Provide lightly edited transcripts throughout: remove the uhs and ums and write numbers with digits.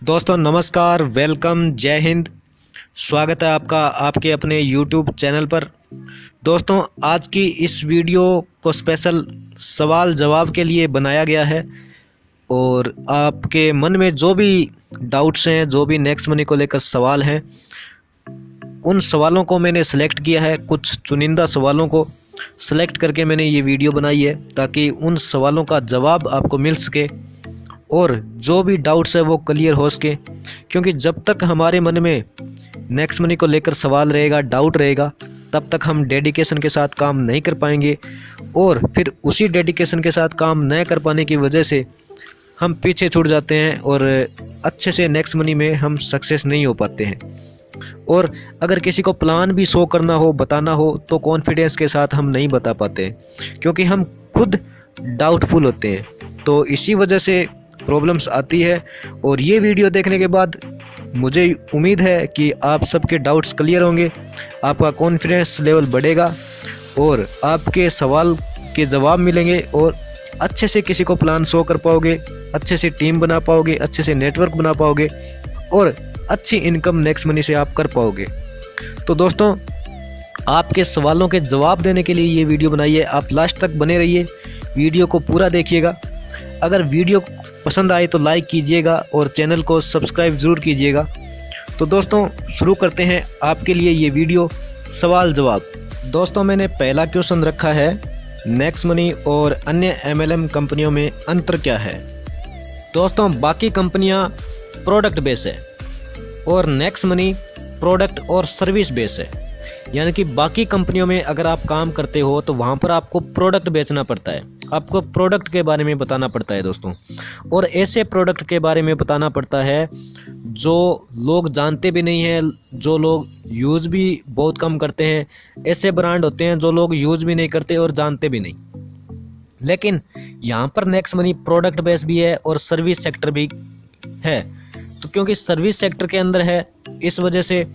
दोस्तों नमस्कार, वेलकम, जय हिंद। स्वागत है आपका आपके अपने YouTube चैनल पर। दोस्तों आज की इस वीडियो को स्पेशल सवाल जवाब के लिए बनाया गया है और आपके मन में जो भी डाउट्स हैं, जो भी नेक्स्ट मनी को लेकर सवाल हैं, उन सवालों को मैंने सेलेक्ट किया है। कुछ चुनिंदा सवालों को सेलेक्ट करके मैंने ये वीडियो बनाई है ताकि उन सवालों का जवाब आपको मिल सके और जो भी डाउट्स है वो क्लियर हो सके। क्योंकि जब तक हमारे मन में नेक्स्ट मनी को लेकर सवाल रहेगा, डाउट रहेगा, तब तक हम डेडिकेशन के साथ काम नहीं कर पाएंगे और फिर उसी डेडिकेशन के साथ काम न कर पाने की वजह से हम पीछे छूट जाते हैं और अच्छे से नेक्स्ट मनी में हम सक्सेस नहीं हो पाते हैं। और अगर किसी को प्लान भी शो करना हो, बताना हो, तो कॉन्फिडेंस के साथ हम नहीं बता पाते क्योंकि हम खुद डाउटफुल होते हैं। तो इसी वजह से प्रॉब्लम्स आती है और ये वीडियो देखने के बाद मुझे उम्मीद है कि आप सबके डाउट्स क्लियर होंगे, आपका कॉन्फिडेंस लेवल बढ़ेगा और आपके सवाल के जवाब मिलेंगे और अच्छे से किसी को प्लान शो कर पाओगे, अच्छे से टीम बना पाओगे, अच्छे से नेटवर्क बना पाओगे और अच्छी इनकम नेक्स्ट मनी से आप कर पाओगे। तो दोस्तों आपके सवालों के जवाब देने के लिए ये वीडियो बनाई है। आप लास्ट तक बने रहिए, वीडियो को पूरा देखिएगा। अगर वीडियो पसंद आए तो लाइक कीजिएगा और चैनल को सब्सक्राइब ज़रूर कीजिएगा। तो दोस्तों शुरू करते हैं आपके लिए ये वीडियो सवाल जवाब। दोस्तों मैंने पहला क्वेश्चन रखा है, नेक्स्ट मनी और अन्य MLM कंपनियों में अंतर क्या है। दोस्तों बाकी कंपनियां प्रोडक्ट बेस है और नेक्स्ट मनी प्रोडक्ट और सर्विस बेस है। यानी कि बाकी कंपनियों में अगर आप काम करते हो तो वहाँ पर आपको प्रोडक्ट बेचना पड़ता है, आपको प्रोडक्ट के बारे में बताना पड़ता है दोस्तों। और ऐसे प्रोडक्ट के बारे में बताना पड़ता है जो लोग जानते भी नहीं हैं, जो लोग यूज़ भी बहुत कम करते हैं। ऐसे ब्रांड होते हैं जो लोग यूज़ भी नहीं करते और जानते भी नहीं। लेकिन यहाँ पर नेक्स्ट मनी प्रोडक्ट बेस भी है और सर्विस सेक्टर भी है। तो क्योंकि सर्विस सेक्टर के अंदर है, इस वजह से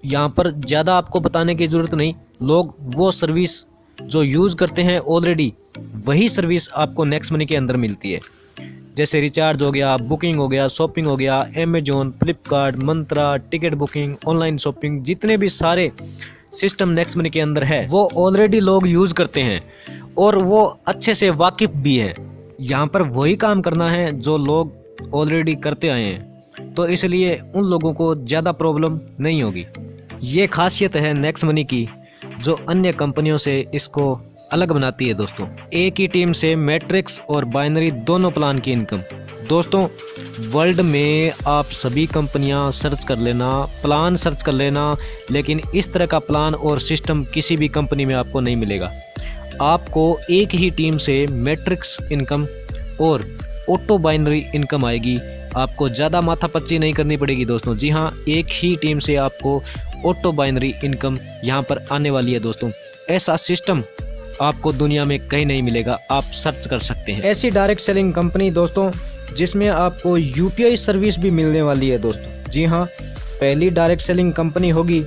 यहाँ पर ज़्यादा आपको बताने की ज़रूरत नहीं। लोग वो सर्विस जो यूज़ करते हैं ऑलरेडी, वही सर्विस आपको नेक्स्ट मनी के अंदर मिलती है। जैसे रिचार्ज हो गया, बुकिंग हो गया, शॉपिंग हो गया, अमेजोन, फ्लिपकार्ट, मंत्रा, टिकट बुकिंग, ऑनलाइन शॉपिंग, जितने भी सारे सिस्टम नेक्स्ट मनी के अंदर है वो ऑलरेडी लोग यूज़ करते हैं और वो अच्छे से वाकिफ़ भी है। यहाँ पर वही काम करना है जो लोग ऑलरेडी करते आए हैं, तो इसलिए उन लोगों को ज़्यादा प्रॉब्लम नहीं होगी। ये खासियत है नेक्स्ट मनी की जो अन्य कंपनियों से इसको अलग बनाती है। दोस्तों एक ही टीम से मैट्रिक्स और बाइनरी दोनों प्लान की इनकम। दोस्तों वर्ल्ड में आप सभी कंपनियां सर्च कर लेना, प्लान सर्च कर लेना, लेकिन इस तरह का प्लान और सिस्टम किसी भी कंपनी में आपको नहीं मिलेगा। आपको एक ही टीम से मैट्रिक्स इनकम और ऑटो बाइनरी इनकम आएगी। आपको ज़्यादा माथापच्ची नहीं करनी पड़ेगी दोस्तों। जी हाँ, एक ही टीम से आपको ऑटो बाइनरी इनकम यहाँ पर आने वाली है दोस्तों। ऐसा सिस्टम आपको दुनिया में कहीं नहीं मिलेगा, आप सर्च कर सकते हैं। ऐसी डायरेक्ट सेलिंग कंपनी दोस्तों जिसमें आपको UPI सर्विस भी मिलने वाली है दोस्तों। जी हाँ, पहली डायरेक्ट सेलिंग कंपनी होगी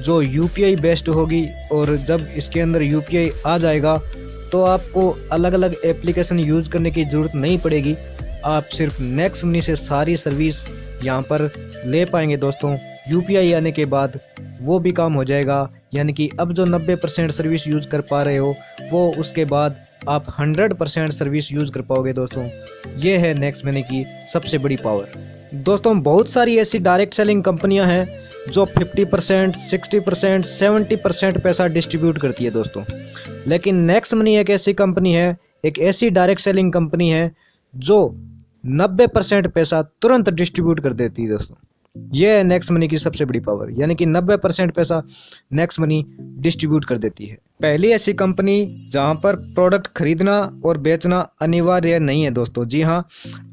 जो UPI बेस्ड होगी और जब इसके अंदर UPI आ जाएगा तो आपको अलग अलग एप्लीकेशन यूज़ करने की ज़रूरत नहीं पड़ेगी। आप सिर्फ नेक्स्ट मनी से सारी सर्विस यहाँ पर ले पाएंगे दोस्तों। UPI आने के बाद वो भी काम हो जाएगा। यानी कि अब जो 90% सर्विस यूज़ कर पा रहे हो वो उसके बाद आप 100% सर्विस यूज़ कर पाओगे दोस्तों। ये है नेक्स्ट मनी की सबसे बड़ी पावर। दोस्तों बहुत सारी ऐसी डायरेक्ट सेलिंग कंपनियां हैं जो 50%, 60%, 70% पैसा डिस्ट्रीब्यूट करती है दोस्तों। लेकिन नेक्स्ट मनी एक ऐसी कंपनी है, एक ऐसी डायरेक्ट सेलिंग कंपनी है जो 90% पैसा तुरंत डिस्ट्रीब्यूट कर देती है दोस्तों। यह है नेक्स्ट मनी की सबसे बड़ी पावर। यानी कि 90% पैसा नेक्स्ट मनी डिस्ट्रीब्यूट कर देती है। पहली ऐसी कंपनी जहां पर प्रोडक्ट खरीदना और बेचना अनिवार्य नहीं है दोस्तों। जी हाँ,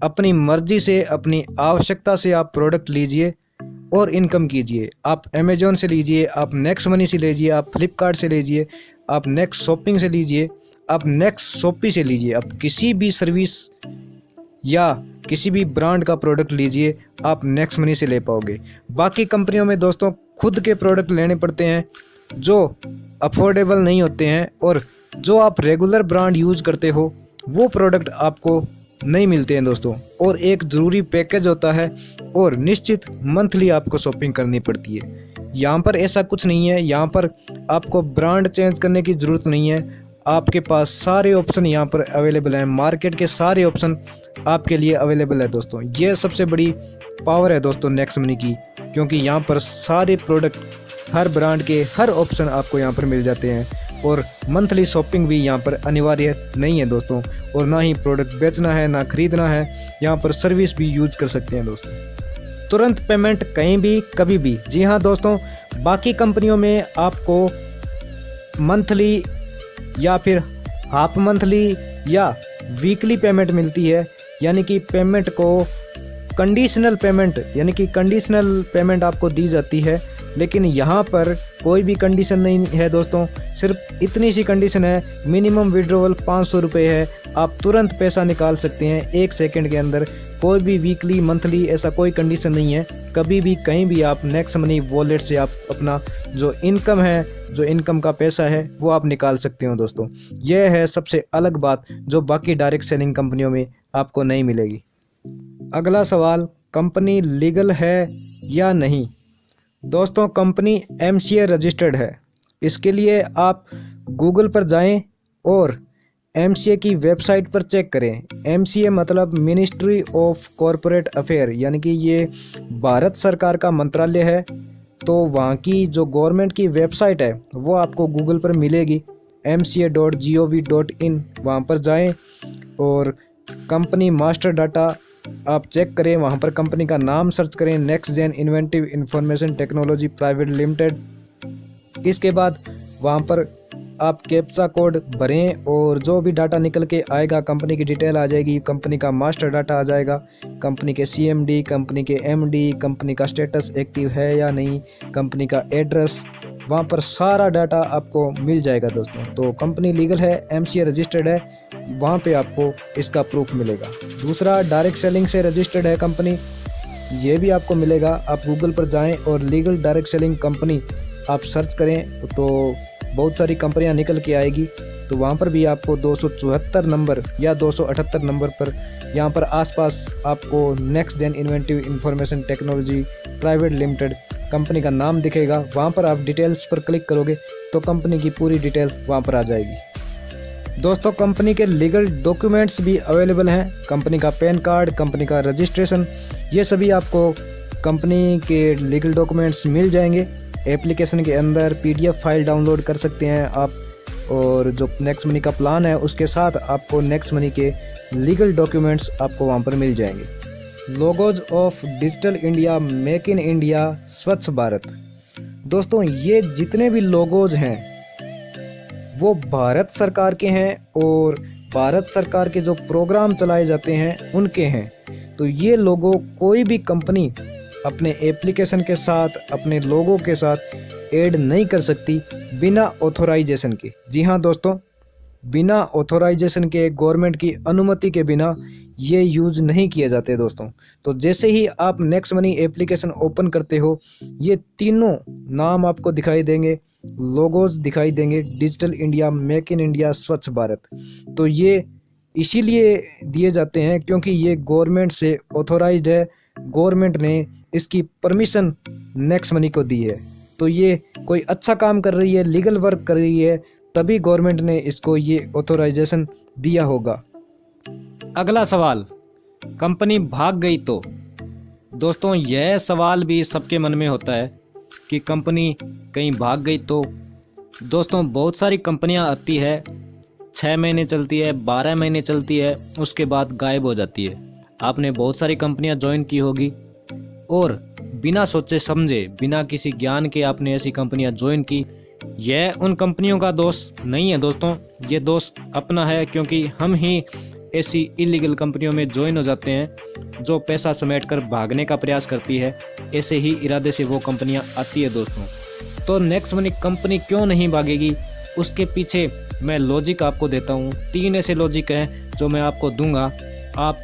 अपनी मर्जी से, अपनी आवश्यकता से आप प्रोडक्ट लीजिए और इनकम कीजिए। आप अमेजोन से लीजिए, आप नेक्स्ट मनी से लीजिए, आप फ्लिपकार्ट से लीजिए, आप नेक्स्ट शॉपिंग से लीजिए, आप नेक्स्ट शॉपी से लीजिए। आप किसी भी सर्विस या किसी भी ब्रांड का प्रोडक्ट लीजिए, आप नेक्स्ट मनी से ले पाओगे। बाकी कंपनियों में दोस्तों खुद के प्रोडक्ट लेने पड़ते हैं जो अफोर्डेबल नहीं होते हैं और जो आप रेगुलर ब्रांड यूज़ करते हो वो प्रोडक्ट आपको नहीं मिलते हैं दोस्तों, और एक ज़रूरी पैकेज होता है और निश्चित मंथली आपको शॉपिंग करनी पड़ती है। यहाँ पर ऐसा कुछ नहीं है, यहाँ पर आपको ब्रांड चेंज करने की ज़रूरत नहीं है। आपके पास सारे ऑप्शन यहाँ पर अवेलेबल हैं, मार्केट के सारे ऑप्शन आपके लिए अवेलेबल है दोस्तों। ये सबसे बड़ी पावर है दोस्तों नेक्स्ट मनी की, क्योंकि यहाँ पर सारे प्रोडक्ट, हर ब्रांड के हर ऑप्शन आपको यहाँ पर मिल जाते हैं, और मंथली शॉपिंग भी यहाँ पर अनिवार्य नहीं है दोस्तों। और ना ही प्रोडक्ट बेचना है ना खरीदना है, यहाँ पर सर्विस भी यूज कर सकते हैं दोस्तों। तुरंत पेमेंट कहीं भी कभी भी। जी हाँ दोस्तों, बाकी कंपनियों में आपको मंथली या फिर हाफ मंथली या वीकली पेमेंट मिलती है, यानी कि पेमेंट को कंडीशनल पेमेंट, यानी कि कंडीशनल पेमेंट आपको दी जाती है। लेकिन यहाँ पर कोई भी कंडीशन नहीं है दोस्तों, सिर्फ इतनी सी कंडीशन है, मिनिमम विड्रॉवल 500 रुपये है। आप तुरंत पैसा निकाल सकते हैं 1 सेकंड के अंदर। कोई भी वीकली मंथली ऐसा कोई कंडीशन नहीं है। कभी भी कहीं भी आप नेक्स्ट मनी वॉलेट से आप अपना जो इनकम है, जो इनकम का पैसा है, वो आप निकाल सकते हो दोस्तों। यह है सबसे अलग बात जो बाकी डायरेक्ट सेलिंग कंपनियों में आपको नहीं मिलेगी। अगला सवाल, कंपनी लीगल है या नहीं? दोस्तों, कंपनी MCA रजिस्टर्ड है। इसके लिए आप गूगल पर जाएं और MCA की वेबसाइट पर चेक करें। MCA मतलब मिनिस्ट्री ऑफ कॉरपोरेट अफेयर, यानी कि ये भारत सरकार का मंत्रालय है। तो वहाँ की जो गवर्नमेंट की वेबसाइट है वो आपको गूगल पर मिलेगी, mca.gov.in। वहाँ पर जाएं और कंपनी मास्टर डाटा आप चेक करें। वहाँ पर कंपनी का नाम सर्च करें, next gen inventive information technology private limited. इसके बाद वहाँ पर आप कैप्चा कोड भरें और जो भी डाटा निकल के आएगा, कंपनी की डिटेल आ जाएगी, कंपनी का मास्टर डाटा आ जाएगा, कंपनी के CMD, कंपनी के MD, कंपनी का स्टेटस एक्टिव है या नहीं, कंपनी का एड्रेस, वहाँ पर सारा डाटा आपको मिल जाएगा दोस्तों। तो कंपनी लीगल है, MCA रजिस्टर्ड है, वहाँ पे आपको इसका प्रूफ मिलेगा। दूसरा, डायरेक्ट सेलिंग से रजिस्टर्ड है कंपनी, ये भी आपको मिलेगा। आप गूगल पर जाएं और लीगल डायरेक्ट सेलिंग कंपनी आप सर्च करें तो बहुत सारी कंपनियां निकल के आएगी। तो वहाँ पर भी आपको 274 नंबर या 278 नंबर पर यहाँ पर आसपास आपको next gen inventive information technology private limited company का नाम दिखेगा। वहाँ पर आप डिटेल्स पर क्लिक करोगे तो कंपनी की पूरी डिटेल्स वहाँ पर आ जाएगी। दोस्तों, कंपनी के लीगल डॉक्यूमेंट्स भी अवेलेबल हैं। कंपनी का पैन कार्ड, कंपनी का रजिस्ट्रेशन, ये सभी आपको कंपनी के लीगल डॉक्यूमेंट्स मिल जाएंगे। एप्लीकेशन के अंदर PDF फाइल डाउनलोड कर सकते हैं आप, और जो नेक्स्ट मनी का प्लान है उसके साथ आपको नेक्स्ट मनी के लीगल डॉक्यूमेंट्स आपको वहाँ पर मिल जाएंगे। Logos of digital India, make in India, स्वच्छ भारत। दोस्तों, ये जितने भी लोगोज हैं वो भारत सरकार के हैं और भारत सरकार के जो प्रोग्राम चलाए जाते हैं उनके हैं। तो ये लोगो कोई भी कंपनी अपने एप्लीकेशन के साथ, अपने लोगों के साथ ऐड नहीं कर सकती बिना ऑथोराइजेशन के। जी हाँ दोस्तों, बिना ऑथोराइजेशन के, गवर्नमेंट की अनुमति के बिना ये यूज़ नहीं किए जाते दोस्तों। तो जैसे ही आप नेक्स्ट मनी एप्लीकेशन ओपन करते हो, ये तीनों नाम आपको दिखाई देंगे, लोगोज दिखाई देंगे, digital India, make in India, स्वच्छ भारत। तो ये इसीलिए दिए जाते हैं क्योंकि ये गवर्नमेंट से ऑथोराइज्ड है, गवर्नमेंट ने इसकी परमिशन नेक्स्ट मनी को दी है। तो ये कोई अच्छा काम कर रही है, लीगल वर्क कर रही है, तभी गवर्नमेंट ने इसको ये ऑथोराइजेशन दिया होगा। अगला सवाल, कंपनी भाग गई तो? दोस्तों, यह सवाल भी सबके मन में होता है कि कंपनी कहीं भाग गई तो। दोस्तों, बहुत सारी कंपनियां आती है, 6 महीने चलती है, 12 महीने चलती है, उसके बाद गायब हो जाती है। आपने बहुत सारी कंपनियां ज्वाइन की होगी और बिना सोचे समझे, बिना किसी ज्ञान के आपने ऐसी कंपनियां ज्वाइन की। यह उन कंपनियों का दोष नहीं है दोस्तों, ये दोष अपना है, क्योंकि हम ही ऐसी इलीगल कंपनियों में ज्वाइन हो जाते हैं जो पैसा समेटकर भागने का प्रयास करती है। ऐसे ही इरादे से वो कंपनियां आती है दोस्तों। तो नेक्स्ट मनी कंपनी क्यों नहीं भागेगी, उसके पीछे मैं लॉजिक आपको देता हूँ। 3 ऐसे लॉजिक हैं जो मैं आपको दूंगा, आप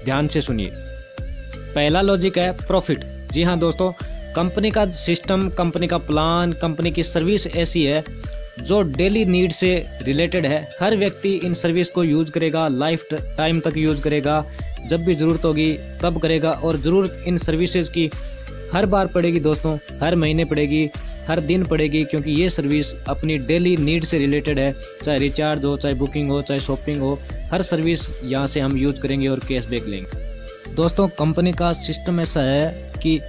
ध्यान से सुनिए। पहला लॉजिक है प्रॉफिट। जी हाँ दोस्तों, कंपनी का सिस्टम, कंपनी का प्लान, कंपनी की सर्विस ऐसी है जो डेली नीड से रिलेटेड है। हर व्यक्ति इन सर्विस को यूज़ करेगा, लाइफ टाइम तक यूज़ करेगा, जब भी ज़रूरत होगी तब करेगा। और ज़रूरत इन सर्विसेज की हर बार पड़ेगी दोस्तों, हर महीने पड़ेगी, हर दिन पड़ेगी, क्योंकि ये सर्विस अपनी डेली नीड से रिलेटेड है। चाहे रिचार्ज हो, चाहे बुकिंग हो, चाहे शॉपिंग हो, हर सर्विस यहाँ से हम यूज़ करेंगे और कैशबैक लेंगे। दोस्तों कंपनी का सिस्टम ऐसा है कि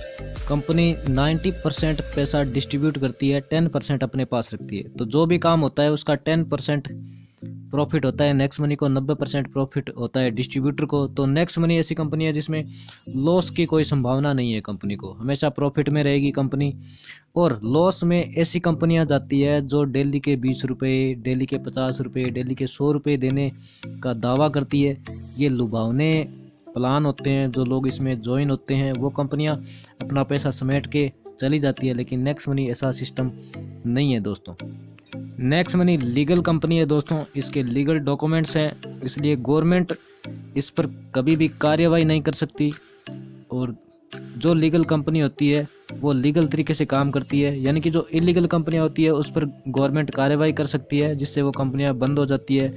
कंपनी 90% पैसा डिस्ट्रीब्यूट करती है, 10% अपने पास रखती है। तो जो भी काम होता है उसका 10% प्रॉफिट होता है नेक्स्ट मनी को, 90% प्रॉफिट होता है डिस्ट्रीब्यूटर को। तो नेक्स्ट मनी ऐसी कंपनी है जिसमें लॉस की कोई संभावना नहीं है, कंपनी को हमेशा प्रॉफिट में रहेगी कंपनी। और लॉस में ऐसी कंपनियां जाती है जो डेली के 20 रुपये, डेली के 50 रुपये, डेली के 100 रुपये देने का दावा करती है। ये लुभावने प्लान होते हैं, जो लोग इसमें ज्वाइन होते हैं वो कंपनियां अपना पैसा समेट के चली जाती है। लेकिन नेक्स्ट मनी ऐसा सिस्टम नहीं है दोस्तों। नेक्स्ट मनी लीगल कंपनी है दोस्तों, इसके लीगल डॉक्यूमेंट्स हैं, इसलिए गवर्नमेंट इस पर कभी भी कार्रवाई नहीं कर सकती। और जो लीगल कंपनी होती है वो लीगल तरीके से काम करती है, यानी कि जो इलीगल कंपनियां होती है उस पर गवर्नमेंट कार्रवाई कर सकती है, जिससे वो कंपनियां बंद हो जाती है,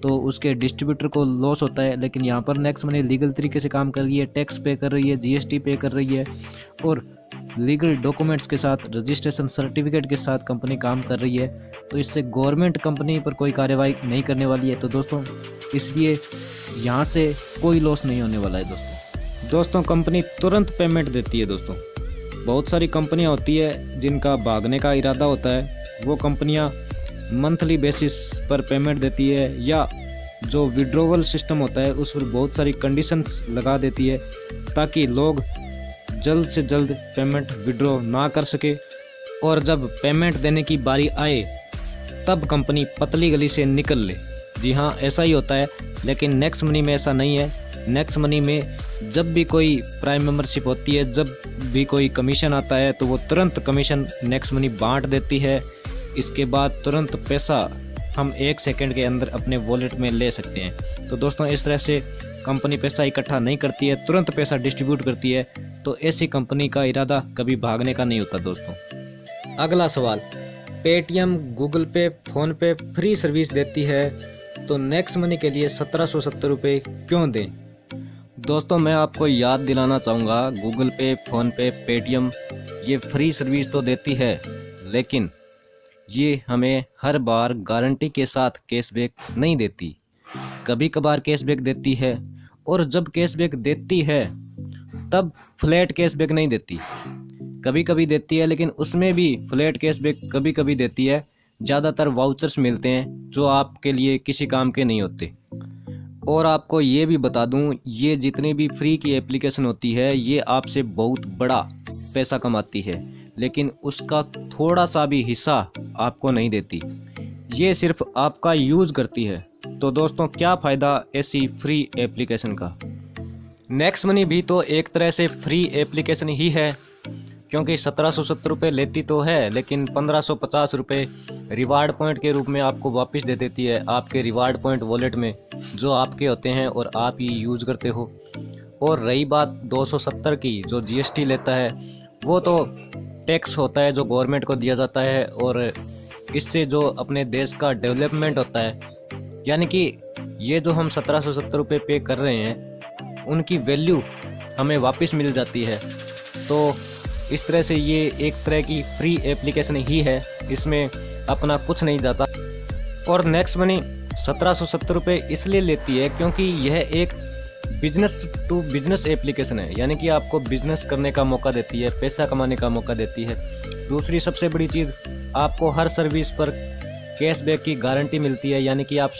तो उसके डिस्ट्रीब्यूटर को लॉस होता है। लेकिन यहाँ पर नेक्स्ट मनी लीगल तरीके से काम कर रही है, टैक्स पे कर रही है, जीएसटी पे कर रही है और लीगल डॉक्यूमेंट्स के साथ, रजिस्ट्रेशन सर्टिफिकेट के साथ कंपनी काम कर रही है। तो इससे गवर्नमेंट कंपनी पर कोई कार्रवाई नहीं करने वाली है। तो दोस्तों इसलिए यहाँ से कोई लॉस नहीं होने वाला है दोस्तों कंपनी तुरंत पेमेंट देती है दोस्तों। बहुत सारी कंपनियां होती है जिनका भागने का इरादा होता है, वो कंपनियां मंथली बेसिस पर पेमेंट देती है, या जो विड्रॉवल सिस्टम होता है उस पर बहुत सारी कंडीशंस लगा देती है ताकि लोग जल्द से जल्द पेमेंट विड्रॉ ना कर सके। और जब पेमेंट देने की बारी आए तब कंपनी पतली गली से निकल ले। जी हाँ, ऐसा ही होता है। लेकिन नेक्स्ट मनी में ऐसा नहीं है। नेक्स्ट मनी में जब भी कोई प्राइम मेंबरशिप होती है, जब भी कोई कमीशन आता है, तो वो तुरंत कमीशन नेक्स्ट मनी बांट देती है। इसके बाद तुरंत पैसा हम 1 सेकंड के अंदर अपने वॉलेट में ले सकते हैं। तो दोस्तों इस तरह से कंपनी पैसा इकट्ठा नहीं करती है, तुरंत पैसा डिस्ट्रीब्यूट करती है। तो ऐसी कंपनी का इरादा कभी भागने का नहीं होता दोस्तों। अगला सवाल, पेटीएम, गूगल पे, फ़ोन पे फ्री सर्विस देती है, तो नेक्स्ट मनी के लिए 1770 रुपये क्यों दें? दोस्तों मैं आपको याद दिलाना चाहूँगा, गूगल पे, फ़ोन पे, पेटीएम ये फ्री सर्विस तो देती है, लेकिन ये हमें हर बार गारंटी के साथ कैशबैक नहीं देती। कभी कभार कैशबैक देती है, और जब कैशबैक देती है तब फ्लैट कैशबैक नहीं देती। कभी कभी देती है, लेकिन उसमें भी फ्लैट कैशबैक कभी कभी देती है। ज़्यादातर वाउचर्स मिलते हैं जो आपके लिए किसी काम के नहीं होते। और आपको ये भी बता दूं, ये जितनी भी फ्री की एप्लीकेशन होती है ये आपसे बहुत बड़ा पैसा कमाती है, लेकिन उसका थोड़ा सा भी हिस्सा आपको नहीं देती। ये सिर्फ आपका यूज़ करती है। तो दोस्तों क्या फ़ायदा ऐसी फ्री एप्लीकेशन का? नेक्स्ट मनी भी तो एक तरह से फ्री एप्लीकेशन ही है, क्योंकि 1770 रुपये लेती तो है, लेकिन 1550 रुपये रिवार्ड पॉइंट के रूप में आपको वापस दे देती है आपके रिवार्ड पॉइंट वॉलेट में, जो आपके होते हैं और आप ही यूज़ करते हो। और रही बात 270 की, जो जीएसटी लेता है, वो तो टैक्स होता है जो गवर्नमेंट को दिया जाता है, और इससे जो अपने देश का डेवलपमेंट होता है, यानी कि ये जो हम 1770 रुपये पे कर रहे हैं उनकी वैल्यू हमें वापस मिल जाती है। तो इस तरह से ये एक तरह की फ्री एप्लीकेशन ही है, इसमें अपना कुछ नहीं जाता। और नेक्स्ट मनी 1770 रुपये इसलिए लेती है क्योंकि यह एक बिजनेस टू बिजनेस एप्लीकेशन है, यानी कि आपको बिजनेस करने का मौका देती है, पैसा कमाने का मौका देती है। दूसरी सबसे बड़ी चीज़, आपको हर सर्विस पर कैशबैक की गारंटी मिलती है, यानी कि आप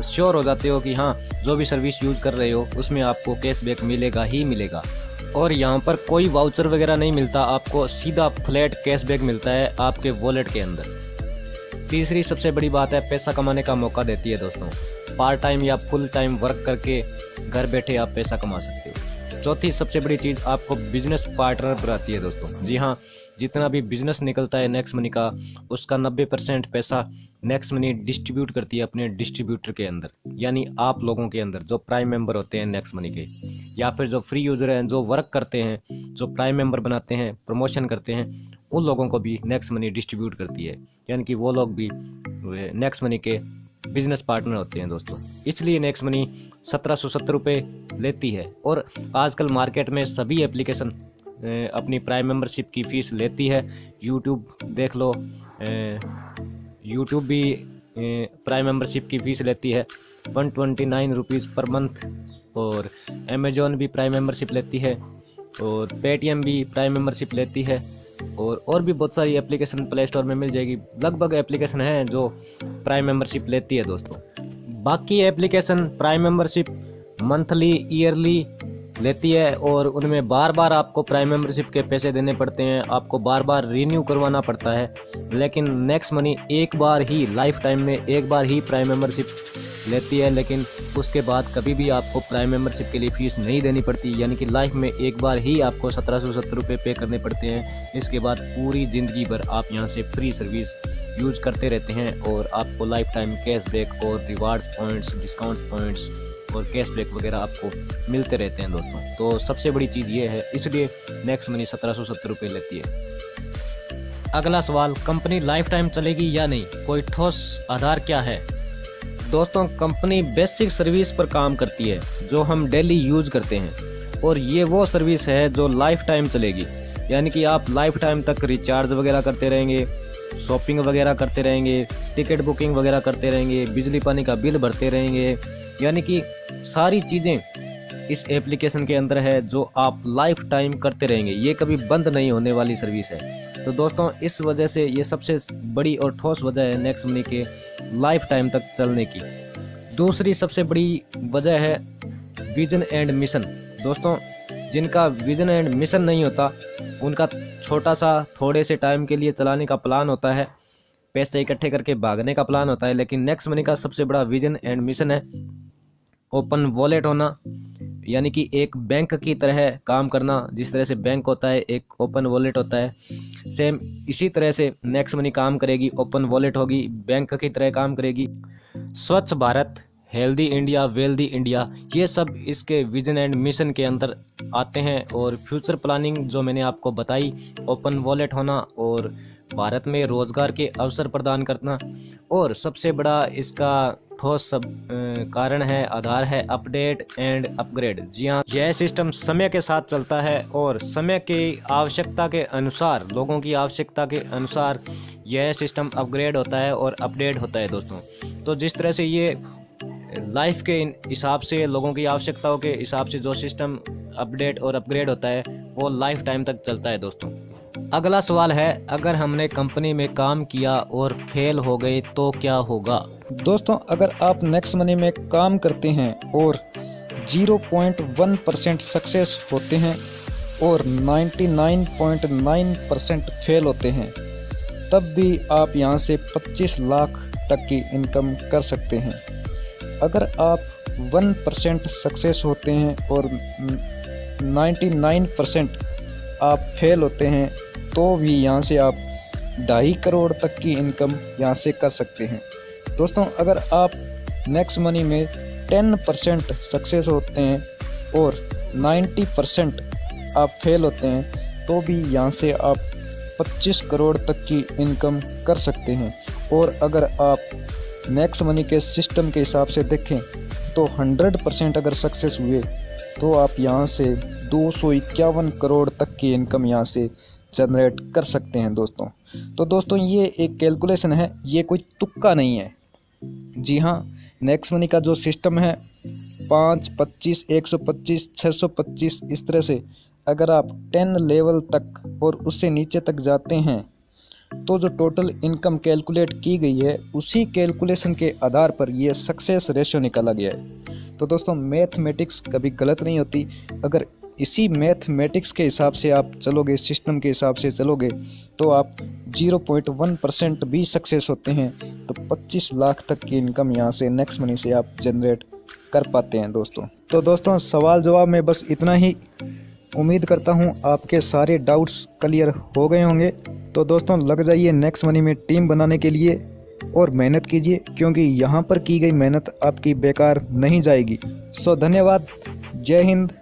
श्योर हो जाते हो कि हाँ जो भी सर्विस यूज़ कर रहे हो उसमें आपको कैशबैक मिलेगा ही मिलेगा। और यहाँ पर कोई वाउचर वगैरह नहीं मिलता, आपको सीधा फ्लैट कैशबैक मिलता है आपके वॉलेट के अंदर। तीसरी सबसे बड़ी बात है, पैसा कमाने का मौका देती है दोस्तों। पार्ट टाइम या फुल टाइम वर्क करके घर बैठे आप पैसा कमा सकते हो। चौथी सबसे बड़ी चीज़, आपको बिजनेस पार्टनर बनाती है दोस्तों। जी हाँ, जितना भी बिजनेस निकलता है नेक्स्ट मनी का, उसका 90% पैसा नेक्स्ट मनी डिस्ट्रीब्यूट करती है अपने डिस्ट्रीब्यूटर के अंदर, यानी आप लोगों के अंदर जो प्राइम मेंबर होते हैं नेक्स्ट मनी के। या फिर जो फ्री यूज़र हैं, जो वर्क करते हैं, जो प्राइम मेंबर बनाते हैं, प्रमोशन करते हैं, उन लोगों को भी नेक्स्ट मनी डिस्ट्रीब्यूट करती है। यानी कि वो लोग भी नेक्स्ट मनी के बिजनेस पार्टनर होते हैं दोस्तों। इसलिए नेक्स्ट मनी 1770 रुपये लेती है। और आजकल मार्केट में सभी एप्लीकेशन अपनी प्राइम मेंबरशिप की फ़ीस लेती है। यूट्यूब देख लो, यूट्यूब भी प्राइम मेंबरशिप की फ़ीस लेती है 129 रुपीज़ पर मंथ। और अमेजोन भी प्राइम मेंबरशिप लेती है, और पेटीएम भी प्राइम मेंबरशिप लेती है, और भी बहुत सारी एप्लीकेशन प्ले स्टोर में मिल जाएगी। लगभग एप्लीकेशन हैं जो प्राइम मेंबरशिप लेती है दोस्तों। बाकी application prime membership monthly, yearly लेती है, और उनमें बार बार आपको प्राइम मेंबरशिप के पैसे देने पड़ते हैं, आपको बार बार रिन्यू करवाना पड़ता है। लेकिन नेक्स्ट मनी एक बार ही, लाइफ टाइम में एक बार ही प्राइम मेंबरशिप लेती है, लेकिन उसके बाद कभी भी आपको प्राइम मेंबरशिप के लिए फ़ीस नहीं देनी पड़ती। यानी कि लाइफ में एक बार ही आपको 1770 रुपये पे करने पड़ते हैं। इसके बाद पूरी ज़िंदगी भर आप यहाँ से फ्री सर्विस यूज़ करते रहते हैं, और आपको लाइफ टाइम कैशबैक और रिवार्ड्स पॉइंट्स, डिस्काउंट्स पॉइंट्स और कैशबैक वगैरह आपको मिलते रहते हैं दोस्तों। तो सबसे बड़ी चीज़ ये है, इसलिए नेक्स्ट मनी 1770 रुपये लेती है। अगला सवाल, कंपनी लाइफ टाइम चलेगी या नहीं, कोई ठोस आधार क्या है? दोस्तों, कंपनी बेसिक सर्विस पर काम करती है जो हम डेली यूज़ करते हैं, और ये वो सर्विस है जो लाइफ टाइम चलेगी। यानी कि आप लाइफ टाइम तक रिचार्ज वगैरह करते रहेंगे, शॉपिंग वगैरह करते रहेंगे, टिकट बुकिंग वगैरह करते रहेंगे, बिजली पानी का बिल भरते रहेंगे। यानी कि सारी चीज़ें इस एप्लीकेशन के अंदर है जो आप लाइफ टाइम करते रहेंगे, ये कभी बंद नहीं होने वाली सर्विस है। तो दोस्तों, इस वजह से ये सबसे बड़ी और ठोस वजह है नेक्स्ट मनी के लाइफ टाइम तक चलने की। दूसरी सबसे बड़ी वजह है विजन एंड मिशन। दोस्तों, जिनका विजन एंड मिशन नहीं होता, उनका छोटा सा थोड़े से टाइम के लिए चलाने का प्लान होता है, पैसे इकट्ठे करके भागने का प्लान होता है। लेकिन नेक्स्ट मनी का सबसे बड़ा विजन एंड मिशन है ओपन वॉलेट होना, यानी कि एक बैंक की तरह काम करना। जिस तरह से बैंक होता है, एक ओपन वॉलेट होता है, सेम इसी तरह से नेक्स्ट मनी काम करेगी। ओपन वॉलेट होगी, बैंक की तरह काम करेगी। स्वच्छ Bharat, healthy India, wealthy India, ये सब इसके विजन एंड मिशन के अंदर आते हैं। और फ्यूचर प्लानिंग जो मैंने आपको बताई, ओपन वॉलेट होना और भारत में रोजगार के अवसर प्रदान करना, और सबसे बड़ा इसका ठोस कारण है, आधार है अपडेट एंड अपग्रेड। जी हाँ, यह सिस्टम समय के साथ चलता है, और समय की आवश्यकता के अनुसार, लोगों की आवश्यकता के अनुसार यह सिस्टम अपग्रेड होता है और अपडेट होता है दोस्तों। तो जिस तरह से ये लाइफ के हिसाब से, लोगों की आवश्यकताओं के हिसाब से जो सिस्टम अपडेट और अपग्रेड होता है, वो लाइफ टाइम तक चलता है दोस्तों। अगला सवाल है, अगर हमने कंपनी में काम किया और फेल हो गए तो क्या होगा? दोस्तों, अगर आप नेक्स्ट मनी में काम करते हैं और 0.1% सक्सेस होते हैं और 99.9% फेल होते हैं, तब भी आप यहाँ से 25 लाख तक की इनकम कर सकते हैं। अगर आप 1% सक्सेस होते हैं और 99% आप फेल होते हैं, तो भी यहाँ से आप 2.5 करोड़ तक की इनकम यहाँ से कर सकते हैं। दोस्तों, अगर आप नेक्स्ट मनी में 10% सक्सेस होते हैं और 90% आप फेल होते हैं, तो भी यहाँ से आप 25 करोड़ तक की इनकम कर सकते हैं। और अगर आप नेक्स्ट मनी के सिस्टम के हिसाब से देखें तो 100% अगर सक्सेस हुए तो आप यहाँ से 251 करोड़ तक की इनकम यहाँ से जनरेट कर सकते हैं दोस्तों। तो दोस्तों, ये एक कैलकुलेशन है, ये कोई तुक्का नहीं है। जी हाँ, नेक्स्ट मनी का जो सिस्टम है 5, 25, 125, 625, इस तरह से अगर आप 10 लेवल तक और उससे नीचे तक जाते हैं, तो जो टोटल इनकम कैलकुलेट की गई है, उसी कैलकुलेशन के आधार पर ये सक्सेस रेशियो निकाला गया है। तो दोस्तों, मैथमेटिक्स कभी गलत नहीं होती। अगर इसी मैथमेटिक्स के हिसाब से आप चलोगे, सिस्टम के हिसाब से चलोगे, तो आप 0.1% भी सक्सेस होते हैं तो 25 लाख तक की इनकम यहाँ से नेक्स्ट मनी से आप जनरेट कर पाते हैं दोस्तों। तो दोस्तों, सवाल जवाब में बस इतना ही। उम्मीद करता हूँ आपके सारे डाउट्स क्लियर हो गए होंगे। तो दोस्तों, लग जाइए नेक्स्ट मनी में टीम बनाने के लिए और मेहनत कीजिए, क्योंकि यहाँ पर की गई मेहनत आपकी बेकार नहीं जाएगी। धन्यवाद। जय हिंद।